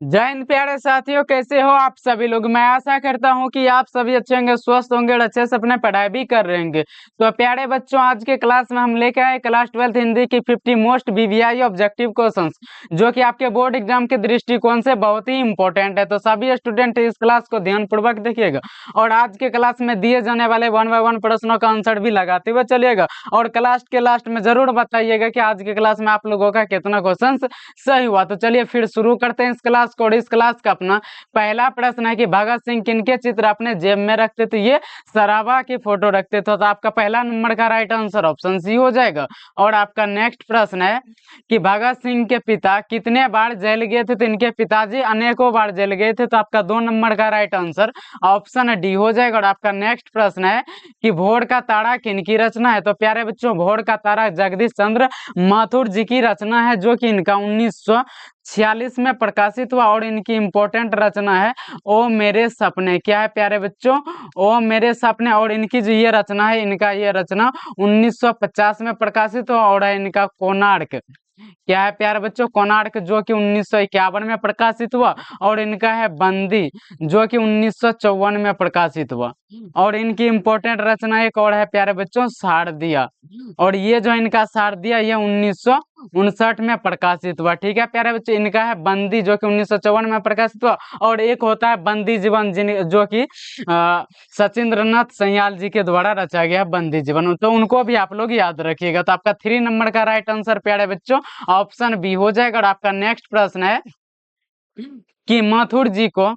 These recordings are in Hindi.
जय हिंद प्यारे साथियों, कैसे हो आप सभी लोग। मैं आशा करता हूं कि आप सभी अच्छे होंगे, स्वस्थ होंगे और अच्छे से अपने पढ़ाई भी कर रहे होंगे। तो प्यारे बच्चों, आज के क्लास में हम लेकर आए क्लास 12th हिंदी की 50 मोस्ट बीवीआई ऑब्जेक्टिव क्वेश्चंस, जो कि आपके बोर्ड एग्जाम के दृष्टिकोण से बहुत ही इंपॉर्टेंट है। तो सभी स्टूडेंट इस क्लास को ध्यानपूर्वक देखिएगा और आज के क्लास में दिए जाने वाले 1 बाय 1 प्रश्नों का आंसर भी लगाते हुए चलिएगा और क्लास के लास्ट में जरूर बताइएगा कि आज के क्लास में आप लोगों का कितना क्वेश्चन सही हुआ। तो चलिए फिर शुरू करते हैं इस क्लास को। और इस क्लास का अपना पहला प्रश्न है कि भगत सिंह किनके चित्र अपने जेब में रखते थे। ये सराबा की फोटो रखते थे। तो आपका पहला नंबर का राइट आंसर ऑप्शन सी हो जाएगा। और आपका नेक्स्ट प्रश्न है कि भगत सिंह के पिता कितने बार जेल गए थे। तो इनके पिताजी अनेकों बार जेल गए थे। तो आपका 2 नंबर का राइट आंसर ऑप्शन डी हो जाएगा। और आपका नेक्स्ट प्रश्न है कि भोर का तारा किनकी रचना है। तो प्यारे बच्चों, भोर का तारा जगदीश चंद्र माथुर जी की रचना है, जो कि इनका 1946 में प्रकाशित हुआ। और इनकी इंपॉर्टेंट रचना है ओ मेरे सपने। क्या है प्यारे बच्चों? ओ मेरे सपने। और इनकी जो ये रचना है, इनका ये रचना 1950 में प्रकाशित हुआ। और है इनका कोणार्क। क्या है प्यारे बच्चों? कोणार्क, जो कि 1951 में प्रकाशित हुआ। और इनका है बंदी, जो कि 1954 में प्रकाशित हुआ। और इनकी इंपॉर्टेंट रचना एक और है प्यारे बच्चों, शारदिया। और ये जो इनका शारदिया, ये 1959 में प्रकाशित हुआ। ठीक है प्यारे बच्चों, इनका है बंदी, जो कि 1954 में प्रकाशित हुआ। और एक होता है बंदी जीवन, जो कि सचिंद्रनाथ सन्याल जी के द्वारा रचा गया बंदी जीवन। तो उनको भी आप लोग याद रखिएगा। तो आपका 3 नंबर का राइट आंसर प्यारे बच्चों ऑप्शन बी हो जाएगा। और आपका नेक्स्ट प्रश्न है कि माथुर जी को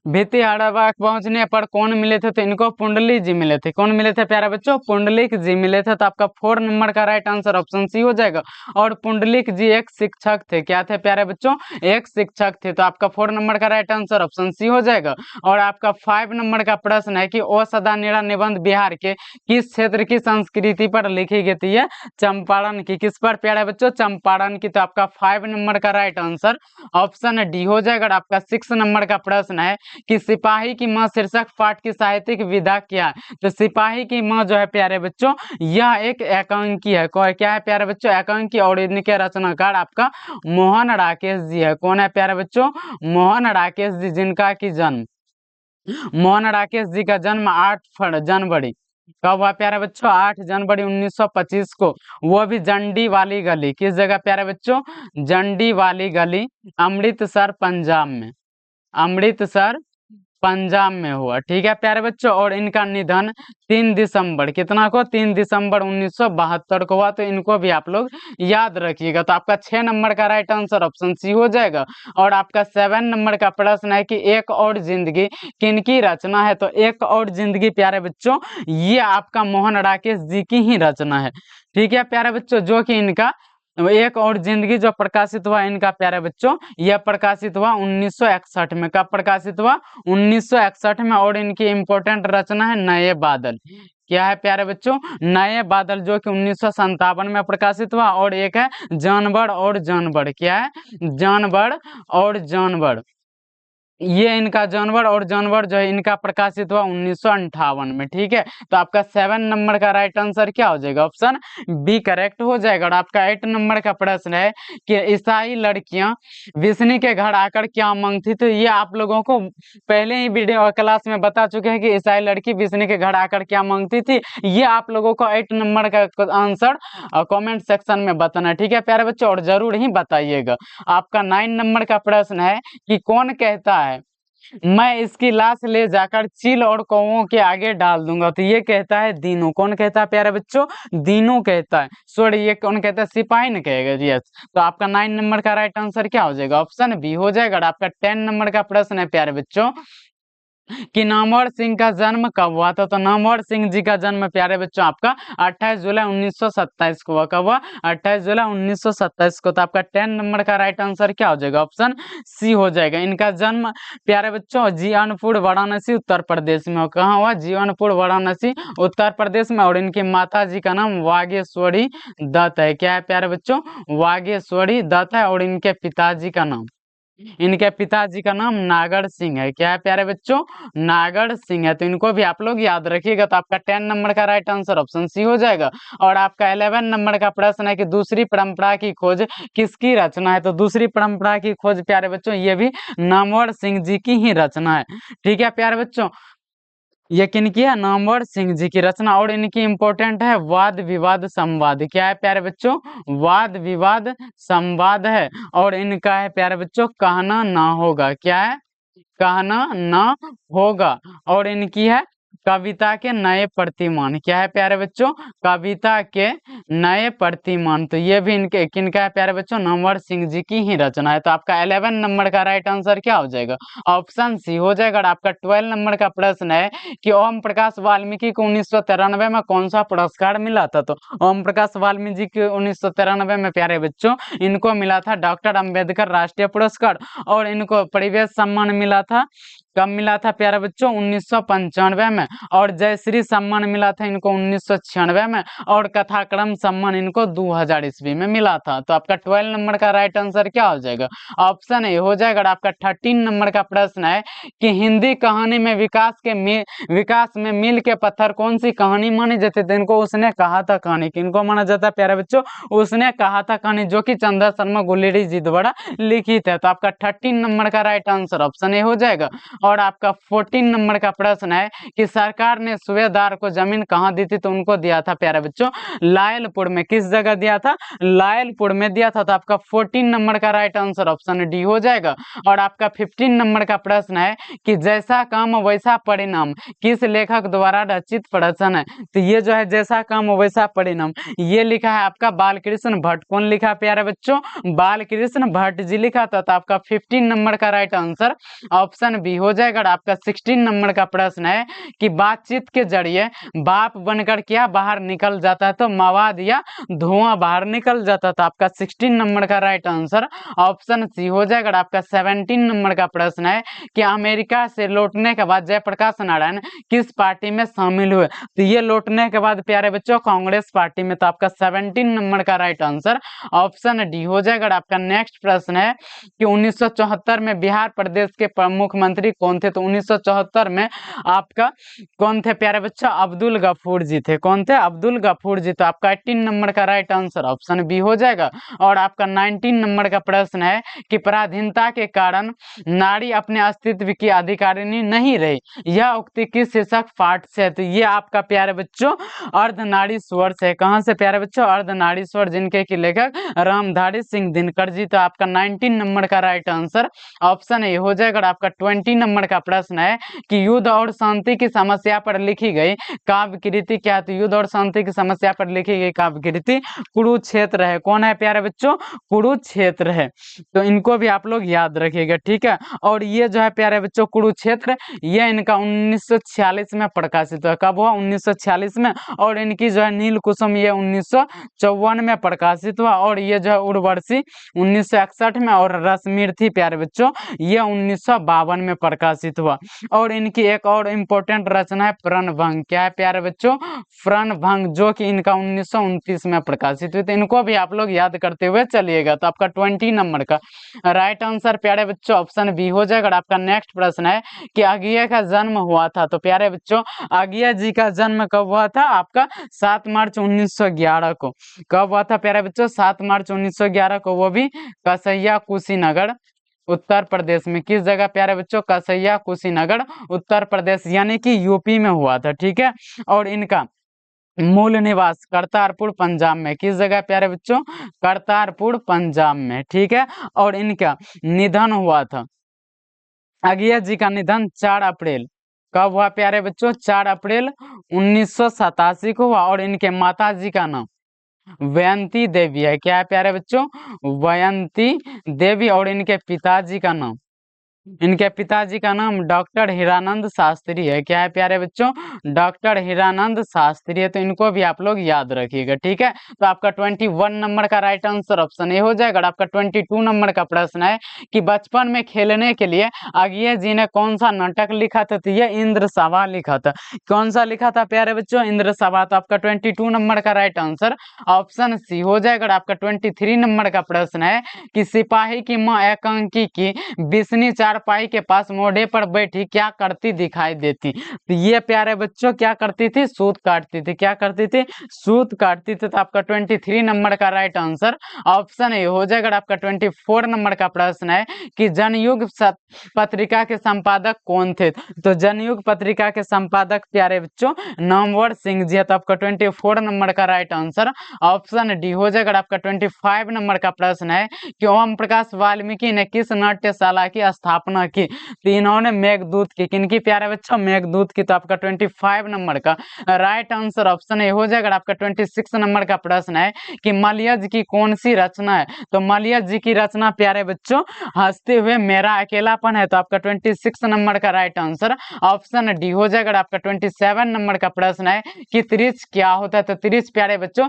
भितियाड़ावा पहुंचने पर कौन मिले थे। तो इनको पुंडली जी मिले थे। कौन मिले थे प्यारे बच्चों? पुंडलिक जी मिले थे। तो आपका 4 नंबर का राइट आंसर ऑप्शन सी हो जाएगा। और पुंडलिक जी एक शिक्षक थे। क्या थे प्यारे बच्चों? एक शिक्षक थे। तो आपका 4 नंबर का राइट आंसर ऑप्शन सी हो जाएगा। और आपका 5 नंबर का प्रश्न है कि ओ सदानेरा निबंध बिहार के किस क्षेत्र की संस्कृति पर लिखी गई थी। है चंपारण की। किस पर प्यारे बच्चों? चंपारण की। तो आपका 5 नंबर का राइट आंसर ऑप्शन डी हो जाएगा। और आपका 6 नंबर का प्रश्न है कि सिपाही की मां शीर्षक पाठ की साहित्यिक विधा क्या है। तो सिपाही की मां जो है प्यारे बच्चों, यह एक एकांकी है। क्या है प्यारे बच्चों? एकांकी। और इनके रचनाकार आपका मोहन राकेश जी है। कौन है प्यारे बच्चों? मोहन राकेश जी, जिनका की जन्म मोहन राकेश जी का जन्म 8 जनवरी कब हुआ प्यारे बच्चों? 8 जनवरी 1925 को। वो भी जंडी वाली गली। किस जगह प्यारे बच्चों? जंडी वाली गली, अमृतसर पंजाब में। अमृतसर पंजाब में हुआ। ठीक है प्यारे बच्चों। और इनका निधन 3 दिसंबर, कितना को? 3 दिसंबर 1972 को हुआ। तो इनको भी आप लोग याद रखिएगा। तो आपका 6 नंबर का राइट आंसर ऑप्शन सी हो जाएगा। और आपका 7 नंबर का प्रश्न है कि एक और जिंदगी किनकी रचना है। तो एक और जिंदगी प्यारे बच्चों, ये आपका मोहन राकेश जी की ही रचना है। ठीक है प्यारे बच्चों, जो कि इनका एक और जिंदगी जो प्रकाशित हुआ इनका प्यारे बच्चों, यह प्रकाशित हुआ 1961 में। कब प्रकाशित हुआ? 1961 में। और इनकी इंपॉर्टेंट रचना है नए बादल। क्या है प्यारे बच्चों? नए बादल, जो कि 1957 में प्रकाशित हुआ। और एक है जानवर और जानवर। क्या है? जानवर और जानवर। ये इनका जानवर और जानवर जो है इनका प्रकाशित हुआ 1958 में। ठीक है। तो आपका 7 नंबर का राइट आंसर क्या हो जाएगा? ऑप्शन बी करेक्ट हो जाएगा। और आपका 8 नंबर का प्रश्न है कि ईसाई लड़कियां विष्णु के घर आकर क्या मांगती थी। ये आप लोगों को पहले ही वीडियो क्लास में बता चुके हैं कि ईसाई लड़की विष्णु के घर आकर क्या मांगती थी। ये आप लोगों को 8 नंबर का आंसर कमेंट सेक्शन में बताना है। ठीक है प्यारे बच्चों, और जरूर ही बताइएगा। आपका 9 नंबर का प्रश्न है कि कौन कहता है मैं इसकी लाश ले जाकर चील और कौवों के आगे डाल दूंगा। तो ये कहता है दीनू। कौन कहता है प्यारे बच्चों? दीनू कहता है। सॉरी, ये कौन कहता है? सिपाही ने कहेगा। यस। तो आपका 9 नंबर का राइट आंसर क्या हो जाएगा? ऑप्शन बी हो जाएगा। और आपका 10 नंबर का प्रश्न है प्यारे बच्चों कि नामवर सिंह का जन्म कब हुआ था। तो नामवर सिंह जी का जन्म प्यारे बच्चों आपका 28 जुलाई 1927 को हुआ। कब हुआ? 28 जुलाई 1927 को। तो आपका 10 नंबर का राइट आंसर क्या हो जाएगा? ऑप्शन सी हो जाएगा। इनका जन्म प्यारे बच्चों जीवनपुर वाराणसी उत्तर प्रदेश में हो। कहाँ हुआ? जीवनपुर वाराणसी उत्तर प्रदेश में। और इनकी माता जी का नाम वागेश्वरी दत्त है। क्या है प्यारे बच्चों? वागेश्वरी दत्त है। और इनके पिताजी का नाम इनके पिताजी का नाम नागर सिंह है। क्या है प्यारे बच्चों? नागर सिंह है। तो इनको भी आप लोग याद रखिएगा। तो आपका 10 नंबर का राइट आंसर ऑप्शन सी हो जाएगा। और आपका 11 नंबर का प्रश्न है कि दूसरी परंपरा की खोज किसकी रचना है? तो दूसरी परंपरा की खोज प्यारे बच्चों ये भी नामवर सिंह जी की ही रचना है। ठीक है प्यारे बच्चों, ये किनकी है? नामवर सिंह जी की रचना। और इनकी इंपॉर्टेंट है वाद विवाद संवाद। क्या है प्यारे बच्चों? वाद विवाद संवाद है। और इनका है प्यारे बच्चों कहना ना होगा। क्या है? कहना ना होगा। और इनकी है कविता के नए प्रतिमान। क्या है प्यारे बच्चों? कविता के नए प्रतिमान। तो ये भी इनके किनका है प्यारे बच्चों? नामवर सिंह जी की ही रचना है। तो आपका 11 नंबर का राइट आंसर क्या हो जाएगा? ऑप्शन सी हो जाएगा। और आपका 12 नंबर का प्रश्न है कि ओम प्रकाश वाल्मीकि को 1993 में कौन सा पुरस्कार मिला था? तो ओम प्रकाश वाल्मीकि जी को 1993 में प्यारे बच्चों इनको मिला था डॉक्टर अंबेडकर राष्ट्रीय पुरस्कार। और इनको परिवेश सम्मान मिला था। कब मिला था प्यारे बच्चों? 1995 में। और जयश्री सम्मान मिला था इनको 1996 में। और कथाक्रम सम्मान इनको 2000 ईस्वी में मिला था। तो आपका 12 नंबर का राइट आंसर क्या हो जाएगा? ऑप्शन ए हो जाएगा। और आपका 13 नंबर का प्रश्न है कि हिंदी कहानी में विकास में मील के पत्थर कौन सी कहानी मानी जाती है? तो इनको उसने कहा था कहानी किनको माना जाता है प्यारे बच्चों? उसने कहा था कहानी, जो कि चंद्र शर्मा गुलेरी जी द्वारा लिखित है। तो आपका 13 नंबर का राइट आंसर ऑप्शन ए हो जाएगा। और आपका 14 नंबर का प्रश्न है कि सरकार ने सूबेदार को जमीन कहाँ दी थी? तो उनको दिया था प्यारे बच्चों लायलपुर में। किस जगह दिया था? लायलपुर में दिया था। तो आपका 14 नंबर का राइट आंसर ऑप्शन डी हो जाएगा। और आपका 15 नंबर का प्रश्न है कि जैसा काम वैसा परिणाम किस लेखक द्वारा रचित प्रश्न है? तो ये जो है जैसा काम वैसा परिणाम, ये लिखा है आपका बालकृष्ण भट्ट। कौन लिखा है प्यारे बच्चों? बालकृष्ण भट्ट जी लिखा था। तो आपका 15 नंबर का राइट आंसर ऑप्शन बी हो जाएगा। और आपका 16 नंबर का प्रश्न है कि बातचीत के जरिए बाप बनकर क्या बाहर निकल जाता है? तो मवाद या धुआं बाहर निकल जाता था। आपका 16 नंबर का राइट आंसर ऑप्शन सी हो जाएगा। और आपका 17 नंबर का प्रश्न है कि अमेरिका से लौटने के बाद जयप्रकाश नारायण किस पार्टी में शामिल हुए? तो ये लौटने के बाद प्यारे बच्चों कांग्रेस पार्टी में। तो आपका 17 नंबर का राइट आंसर ऑप्शन डी हो जाएगा। और आपका नेक्स्ट प्रश्न है कि 1974 में बिहार प्रदेश के मुख्यमंत्री कौन थे? तो 1974 में आपका कौन थे प्यारे बच्चों? अब्दुल गफूर जी थे। कौन थे? अब्दुल गफूर जी। तो आपका 18 नंबर का राइट आंसर ऑप्शन बी हो जाएगा। और आपका 19 नंबर का प्रश्न है कि पराधीनता के कारण नारी अपने अस्तित्व की अधिकारिणी नहीं रही, यह उक्ति किस शीर्षक पाठ से है? तो ये आपका प्यारे बच्चों अर्धनारीश्वर से। कहां से प्यारे बच्चों? अर्धनारीश्वर, जिनके की लेखक रामधारी सिंह दिनकर जी। तो आपका 19 नंबर का राइट आंसर ऑप्शन ए हो जाएगा। और आपका 20 नंबर का प्रश्न है कि युद्ध और शांति की समस्या पर लिखी गई काव्य कृति क्या है? तो युद्ध और शांति की समस्या पर लिखी गई काव्य कृति कुरुक्षेत्र है। कौन है प्यारे बच्चों? कुरुक्षेत्र है। तो इनको भी आप लोग याद रखिएगा। ठीक है। और ये जो है प्यारे बच्चों कुरुक्षेत्र, ये इनका 1946 में प्रकाशित हुआ। कब हुआ? 1946 में। और इनकी जो है नील कुसुम, ये 1954 में प्रकाशित हुआ। और ये जो है उर्वशी 1961 में। और रश्मिरथी प्यारे बच्चों ये 1952 में प्रकाशित हुआ। और इनकी एक और इम्पोर्टेंट रचना है प्रणभंग। क्या है प्यारे बच्चों? प्रणभंग, जो कि इनका 1929 में प्रकाशित हुई। तो इनको भी आप लोग याद करते हुए चलिएगा। तो आपका 20 नंबर का राइट आंसर प्यारे बच्चों ऑप्शन बी हो जाएगा। और आपका नेक्स्ट प्रश्न है कि अज्ञेय का जन्म हुआ था। तो प्यारे बच्चों अज्ञेय जी का जन्म कब हुआ था? आपका 7 मार्च 1911 को। कब हुआ था प्यारे बच्चों? 7 मार्च 1911 को। वो भी कसैया कुशीनगर उत्तर प्रदेश में। किस जगह प्यारे बच्चों? कसैया कुशीनगर उत्तर प्रदेश, यानी कि यूपी में हुआ था। ठीक है। और इनका मूल निवास करतारपुर पंजाब में। किस जगह प्यारे बच्चों? करतारपुर पंजाब में। ठीक है। और इनका निधन हुआ था, अज्ञेय जी का निधन 4 अप्रैल, कब हुआ प्यारे बच्चों? 4 अप्रैल 1987 को हुआ। और इनके माता जी का नाम वयंती देवी है। क्या है प्यारे बच्चों? वयंती देवी। और इनके पिताजी का नाम इनके पिताजी का नाम डॉक्टर हीरानंद शास्त्री है। क्या है प्यारे बच्चों? डॉक्टर हीरानंद शास्त्री है। तो इनको भी आप लोग याद रखिएगा, ठीक है। तो आपका 21 नंबर का राइट आंसर ऑप्शन ए हो जाएगा। और आपका 22 नंबर का प्रश्न है कि बचपन में खेलने के लिए अज्ञे जी ने कौन सा नाटक लिखा था? तो ये इंद्र सभा लिखा था। कौन सा लिखा था प्यारे बच्चों? इंद्र सभा। तो आपका 22 नंबर का राइट आंसर ऑप्शन सी हो जाएगा। और आपका 23 नंबर का प्रश्न है कि सिपाही की माँ एकांकी की बिस्नी चारपाई के पास मोढ़े पर बैठी क्या करती दिखाई देती? तो ये प्यारे बच्चों क्या करती थी? सूत काटती थी। क्या करती थी? सूत काटती थी। तो आपका 23 नंबर का राइट आंसर ऑप्शन ए हो जाएगा। आपका 24 नंबर का प्रश्न है कि जनयुग पत्रिका के संपादक कौन थे? तो जनयुग पत्रिका के संपादक प्यारे बच्चों नामवर सिंह जी है। तो आपका 24 नंबर का राइट आंसर ऑप्शन डी हो जाएगा। आपका 25 नंबर का प्रश्न है कि ओम प्रकाश वाल्मीकि ने किस नाट्यशाला की स्थापना की? तो इन्होंने मेघदूत की। किनकी प्यारे बच्चों? मेघदूत की। तो आपका 25 नंबर का राइट आंसर ऑप्शन ए हो जाएगा। आपका 26 नंबर का प्रश्न है कि मलयज की कौन सी रचना है? तो मलयज जी की रचना प्यारे बच्चों हंसते हुए मेरा अकेलापन है। तो आपका 26 नंबर का राइट आंसर ऑप्शन डी हो जाएगा। आपका 27 नंबर का प्रश्न है कि त्रिच क्या होता है? तो त्रिच प्यारे बच्चों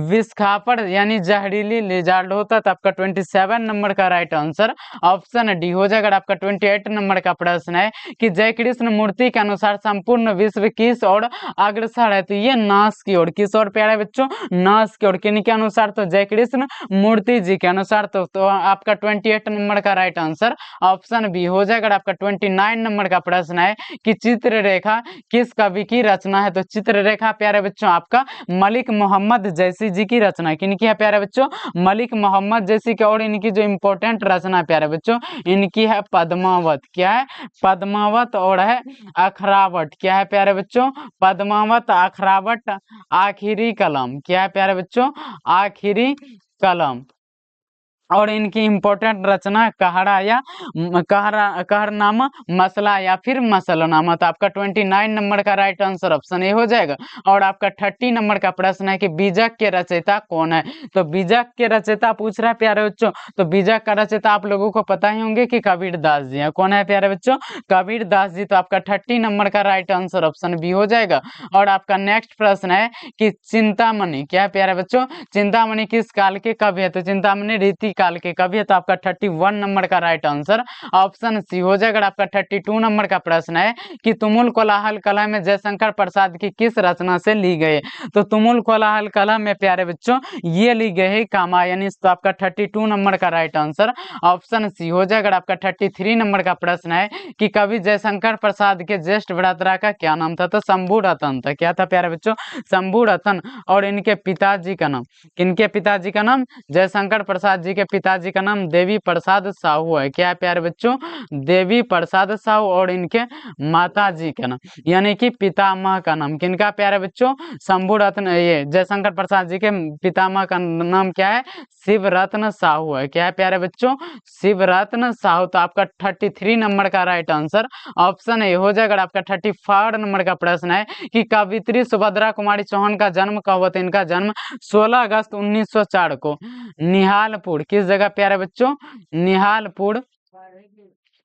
विस्खापड़ यानी जहरीली लिजार्ड होता है। तो आपका 27 नंबर का राइट आंसर ऑप्शन डी हो जाएगा। आपका 28 नंबर का प्रश्न है कि जय कृष्ण मूर्ति के अनुसार संपूर्ण विश्व किस ओर अग्रसर है? तो ये नाश की ओर। किस ओर प्यारे बच्चों? नाश की ओर। किनके अनुसार? तो जय कृष्ण मूर्ति जी के अनुसार। तो आपका 28 नंबर का राइट आंसर ऑप्शन बी हो जाएगा। आपका 29 नंबर का प्रश्न है कि चित्ररेखा किस कवि की रचना है? तो चित्ररेखा प्यारे बच्चों आपका मलिक मोहम्मद जैसी जी की रचना। किनकी है प्यारे बच्चों? मलिक मोहम्मद जैसी की। और इनकी जो इंपॉर्टेंट रचना प्यारे बच्चों इनकी है पद्मावत। क्या है? पद्मावत। और है अखरावट। क्या है प्यारे बच्चों? पद्मावत, अखरावट, आखिरी कलम। क्या है प्यारे बच्चों? आखिरी कलम। और इनकी इंपॉर्टेंट रचना कहरा या कहरनामा, मसला या फिर मसलनामा। तो आपका 29 नंबर का राइट आंसर ऑप्शन ए हो जाएगा। और आपका 30 नंबर का प्रश्न है कि बीजक के रचयिता कौन है? तो बीजक के रचयिता पूछ रहा है प्यारे बच्चों। तो बीजक का रचयिता आप लोगों को पता ही होंगे कि कबीर दास जी है। कौन है प्यारे बच्चों? कबीर दास जी। तो आपका 30 नंबर का राइट आंसर ऑप्शन बी हो जाएगा। और आपका नेक्स्ट प्रश्न है कि चिंतामणि। क्या है प्यारे बच्चों? चिंतामणि किस काल के कवि है? तो चिंतामणि रीति काल के कवि है। तो आपका 31 नंबर का राइट आंसर ऑप्शन सी हो जाएगा। आपका 32 नंबर का प्रश्न है कि तुमुल कोलाहल कला में जयशंकर प्रसाद की किस रचना से ली गई? तो तुमुल कोलाहल कला में प्यारे बच्चों ये ली गई है कामायनी। तो आपका 32 नंबर का राइट आंसर ऑप्शन सी हो जाएगा। आपका 33 नंबर का प्रश्न है कि कवि जयशंकर प्रसाद के ज्येष्ठ भ्राता का क्या नाम था? तो शंभू रतन था। क्या था प्यारे बच्चों? शंभू रतन। और इनके पिताजी का नाम, किनके पिताजी का नाम? जयशंकर प्रसाद जी के पिताजी का नाम देवी प्रसाद साहू है। क्या है प्यारे बच्चों? देवी प्रसाद साहू। और इनके माता जी का नाम यानी कि पितामह का नाम किनका प्यारे बच्चों? शंभू रत्न, ये जयशंकर प्रसाद जी के पितामह का नाम क्या है? शिवरत्न साहू है। क्या है प्यारे बच्चों? शिवरत्न साहू। तो आपका 33 नंबर का राइट आंसर ऑप्शन ए हो जाएगा। आपका 34 नंबर का प्रश्न है कि कवित्री सुभद्रा कुमारी चौहान का जन्म कब हुआ था? इनका जन्म 16 अगस्त 1904 को निहालपुर, किस जगह प्यारे बच्चों? निहालपुर,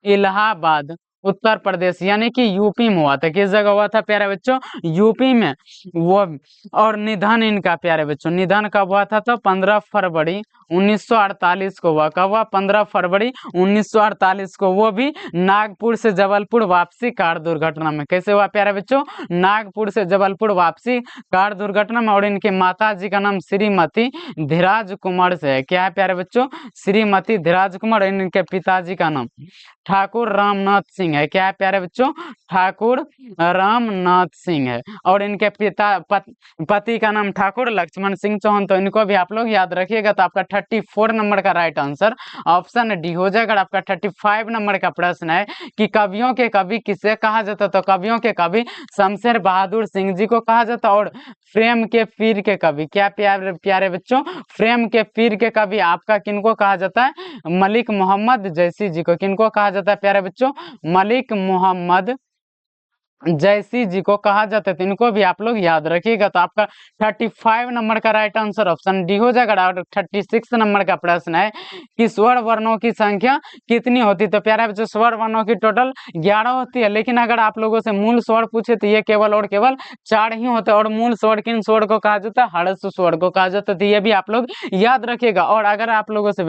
इलाहाबाद, उत्तर प्रदेश यानी कि यूपी में हुआ था। किस जगह हुआ था प्यारे बच्चों? यूपी में वो। और निधन इनका प्यारे बच्चों, निधन कब हुआ था? तो 15 फरवरी 1948 को हुआ। कब हुआ? 15 फरवरी 1948 को। वो भी नागपुर से जबलपुर वापसी कार दुर्घटना में। कैसे हुआ प्यारे बच्चों? नागपुर से जबलपुर वापसी कार दुर्घटना में। और इनके माता जी का नाम श्रीमती धीराज कुमार से है। क्या है प्यारे बच्चों? श्रीमती धीराज कुमार। और इनके पिताजी का नाम ठाकुर रामनाथ सिंह है। क्या है प्यारे बच्चों? ठाकुर रामनाथ सिंह है। और इनके पति का नाम ठाकुर लक्ष्मण सिंह चौहान। तो इनको भी आप लोग याद रखिएगा। तो आपका 34 नंबर का राइट आंसर ऑप्शन डी हो जाएगा। आपका 35 नंबर का प्रश्न है कि कवियों के कवि किसे कहा जाता? तो कवियों के कवि शमशेर बहादुर सिंह जी को कहा जाता। और प्रेम के पीर के कवि, क्या प्यारे प्यारे बच्चों? प्रेम के पीर के कवि आपका किनको कहा जाता है? मलिक मोहम्मद जैसी जी को। किनको कहा जाता है प्यारे बच्चों? मलिक मोहम्मद जयसी जी को कहा जाता है, तो इनको भी आप लोग याद रखिएगा। तो आपका 35 नंबर का राइट आंसर ऑप्शन डी हो जाएगा। और 36 नंबर का प्रश्न है कि स्वर वर्णों की संख्या कितनी होती है? तो प्यारे बच्चों, स्वर वर्णों की टोटल 11 होती है, लेकिन अगर आप लोगों से मूल स्वर पूछे तो ये केवल और केवल 4 ही होते हैं। और मूल स्वर किन स्वर को कहा जाता है? हर्ष स्वर को कहा जाता है। तो ये भी आप लोग याद रखिएगा। और अगर आप लोगों से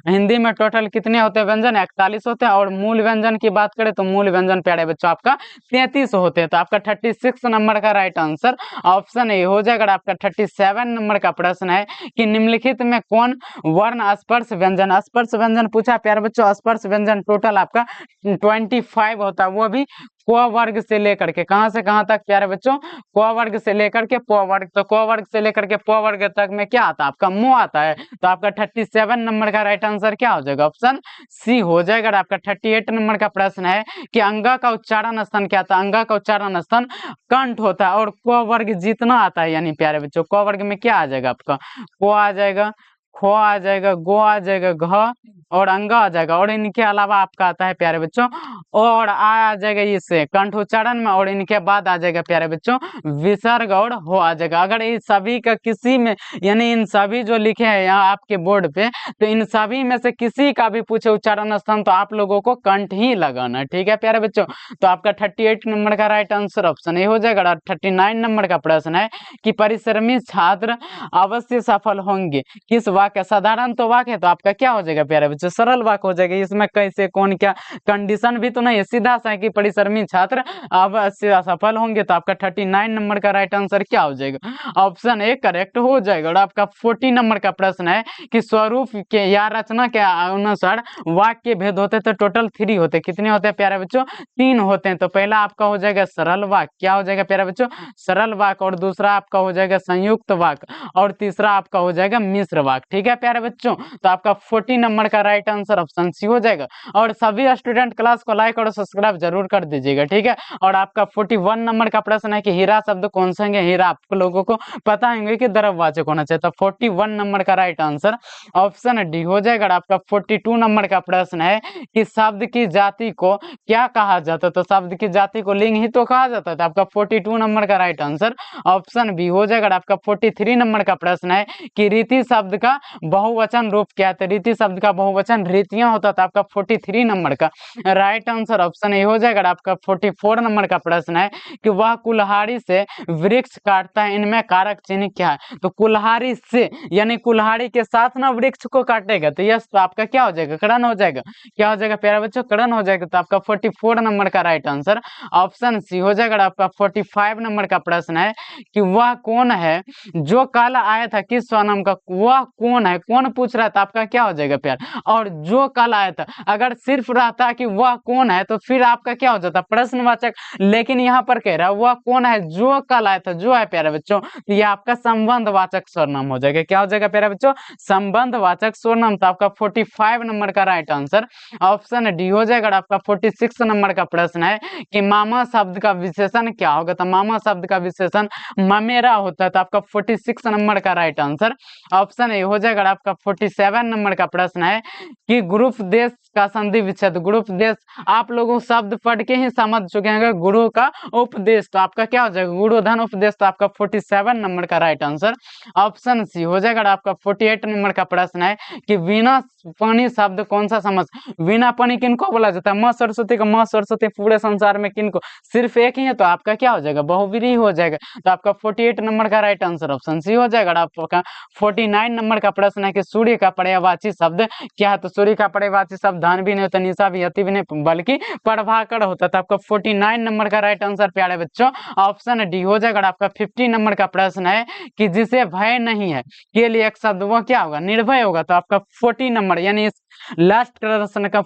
हिंदी में टोटल कितने होते हैं व्यंजन? 41 होते हैं। और मूल व्यंजन की बात करें तो मूल व्यंजन प्यारे बच्चों आपका 33 होते हैं। तो आपका 36 नंबर का राइट आंसर ऑप्शन ए हो जाएगा। आपका 37 नंबर का प्रश्न है कि निम्नलिखित में कौन वर्ण स्पर्श व्यंजन पूछा प्यारे बच्चों। स्पर्श व्यंजन टोटल आपका 25 होता है, वो भी क वर्ग से लेकर के कहां से कहां तक प्यारे बच्चों? क वर्ग से लेकर के प वर्ग। तो क वर्ग से लेकर के प वर्ग तक में क्या आता है? आपका मो आता है। तो आपका 37 नंबर का राइट आंसर क्या हो जाएगा? ऑप्शन सी हो जाएगा। आपका 38 नंबर का प्रश्न है कि अंगा का उच्चारण स्थान क्या था? अंगा का उच्चारण स्थान कंठ होता है। और क वर्ग जितना आता है, यानी प्यारे बच्चों क वर्ग में क्या आ जाएगा? आपका को आ जाएगा, खो आ जाएगा, गो आ जाएगा, घ और अंगा आ जाएगा। और इनके अलावा आपका आता है प्यारे बच्चों और आ जाएगा इससे कंठ उच्चारण में। और इनके बाद आ जाएगा प्यारे बच्चों विसर्ग और हो आ जाएगा। अगर इन सभी का किसी में, यानी इन सभी जो लिखे हैं यहाँ आपके बोर्ड पे, तो इन सभी में से किसी का भी पूछे उच्चारण स्थान तो आप लोगों को कंठ ही लगाना, ठीक है प्यारे बच्चों। तो आपका 38 नंबर का राइट आंसर ऑप्शन ए हो जाएगा। और 39 नंबर का प्रश्न है कि परिश्रमी छात्र अवश्य सफल होंगे किस वाक्य? साधारण तो वाक्य है, तो आपका क्या हो जाएगा प्यारे बच्चों? सरल वाक्य हो जाएगा। इसमें कैसे, कौन, क्या, कंडीशन भी तो नहीं है, सीधा सा है कि परिश्रमी छात्र अवश्य सफल होंगे। तो आपका 39 नंबर का राइट आंसर क्या हो जाएगा? ऑप्शन ए करेक्ट हो जाएगा। और आपका 40 नंबर का प्रश्न है कि स्वरूप के या रचना के अनुसार वाक्य भेद होते तो टोटल 3 होते। कितने होते हैं प्यारे बच्चों? 3 होते हैं। तो पहला आपका हो जाएगा सरल वाक्य, क्या हो जाएगा प्यारे बच्चों? सरल वाक्य। और दूसरा आपका हो जाएगा संयुक्त वाक्य। और तीसरा आपका हो जाएगा मिश्र वाक्य, ठीक है प्यारे बच्चों। तो आपका 40 नंबर का राइट आंसर ऑप्शन सी हो जाएगा। और सभी स्टूडेंट क्लास को लाइक और सब्सक्राइब जरूर कर दीजिएगा, ठीक है। और आपका 41 नंबर का प्रश्न है कि हीरा शब्द कौन सा है? हीरा आप लोगों को पता होंगे कि द्रव्यवाचक होना चाहिए। तो 41 नंबर का राइट आंसर ऑप्शन डी हो जाएगा। आपका 42 नंबर का प्रश्न है कि शब्द की जाति को क्या कहा जाता है? तो शब्द की जाति को लिंग ही तो कहा जाता है। तो आपका 42 नंबर का राइट आंसर ऑप्शन बी हो जाएगा। आपका 43 नंबर का प्रश्न है कि रीति शब्द का बहुवचन रूप क्या है? तो रीति शब्द का बहुवचन रीतियां होता था। आपका 43 नंबर का राइट आंसर ऑप्शन ए हो जाएगा। आपका 44 नंबर का प्रश्न है कि वह कुल्हाड़ी से वृक्ष काटता है, इनमें कारक चिन्ह क्या है? तो कुल्हाड़ी से यानी कुल्हाड़ी के साथ ना वृक्ष को काटेगा, तो यस, तो आपका क्या हो जाएगा? करण हो जाएगा। क्या हो जाएगा प्यारे बच्चों? करण हो जाएगा। तो आपका 44 नंबर का राइट आंसर ऑप्शन सी हो जाएगा। आपका 45 नंबर का प्रश्न है कि वह कौन है जो कल आया था? किस स्वनाम का? वह कौन है, कौन पूछ रहा था? आपका क्या हो जाएगा प्यार? और जो कल आया था, अगर सिर्फ रहता कि वह कौन है तो फिर आपका क्या हो जाता? प्रश्नवाचक। लेकिन यहाँ पर कह रहा है वह कौन है जो कल आया था, जो है प्यारे बच्चों, तो ये आपका संबंधवाचक सर्वनाम हो जाएगा। क्या हो जाएगा प्यारे बच्चों? संबंधवाचक सर्वनाम। तो आपका 45 नंबर का राइट आंसर ऑप्शन डी हो जाएगा। आपका 46 नंबर का प्रश्न है कि मामा शब्द का विशेषण क्या होगा? तो मामा शब्द का विशेषण ममेरा होता है। तो आपका 46 नंबर का राइट आंसर ऑप्शन ए हो जाएगा। आपका 47 नंबर का प्रश्न है कि ग्रुप देश का संधि विच्छेद। ग्रुप देश आप लोगों शब्द पढ़ के ही समझ चुके हैं, गुरु का उपदेश। तो आपका क्या हो जाएगा? गुरुधन उपदेश। तो आपका 47 नंबर का राइट आंसर ऑप्शन सी हो जाएगा। आपका 48 नंबर का प्रश्न है कि वीणा पानी शब्द कौन सा समझ? वीणा पानी किनको बोला जाता है? माँ सरस्वती को। माँ सरस्वती पूरे संसार में किनको? सिर्फ एक ही है। तो आपका क्या हो जाएगा? बहुवीरी हो जाएगा। तो आपका 48 नंबर का राइट आंसर ऑप्शन सी हो जाएगा। आपका 49 नंबर का प्रश्न है कि सूर्य का पर्यायवाची शब्द क्या है? तो सूर्य का पर्यायवाची शब्द धन भी नहीं होता, निशा भी, अति भी नहीं, बल्कि प्रभाकर होता था। आपका 49 नंबर का राइट आंसर प्यारे बच्चों ऑप्शन डी हो जाएगा। आपका 50 नंबर का प्रश्न है कि जिसे भय नहीं है के लिए एक शब्द वो क्या होगा? निर्भय होगा। तो आपका 40 नंबर यानी इस लास्ट प्रश्न का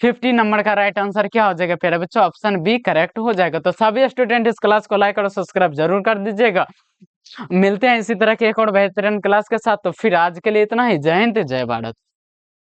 50 नंबर का राइट आंसर क्या हो जाएगा प्यारे बच्चों? ऑप्शन बी करेक्ट हो जाएगा। तो सभी स्टूडेंट इस क्लास को लाइक और सब्सक्राइब जरूर कर दीजिएगा। मिलते हैं इसी तरह के एक और बेहतरीन क्लास के साथ। तो फिर आज के लिए इतना ही। जय हिंद, जय भारत।